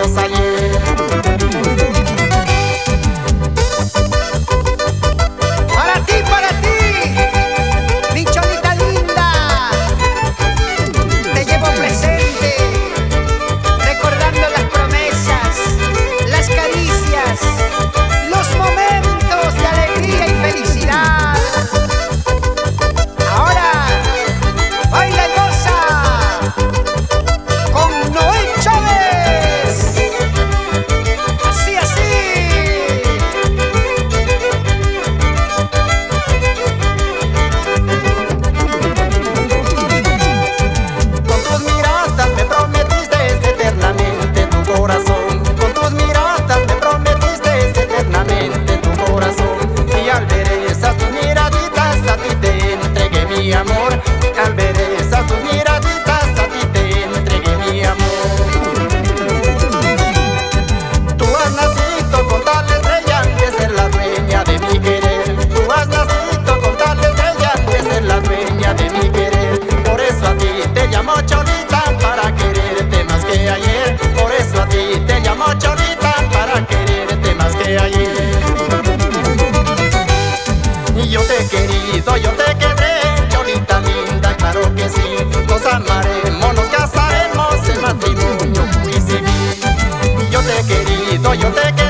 hicimos ayer. Para ti, mi cholita linda, te llevo presente, recordando las promesas, las caricias, los momentos de alegría y felicidad. Ahora, baila y goza con Noel Chávez. Así, así. Con tus miradas me prometiste eternamente tu corazón. Con tus miradas me prometiste eternamente tu corazón. Y al ver esas tus miraditas a ti te entregué mi amor. Al ver esas tus miraditas a ti te entregué mi amor. Tú has nacido con tal estrella de ser la dueña de mi querer. Tú has nacido con tal estrella de ser la dueña de mi querer. Por eso a ti te llamo Cholita, para quererte más que ayer. Por eso a ti te llamo Cholita, para quererte más que ayer. Y yo te he querido, yo te querré, Cholita linda, claro que sí. Nos amaremos, nos casaremos en matrimonio y civil. Y yo te he querido, yo te querré,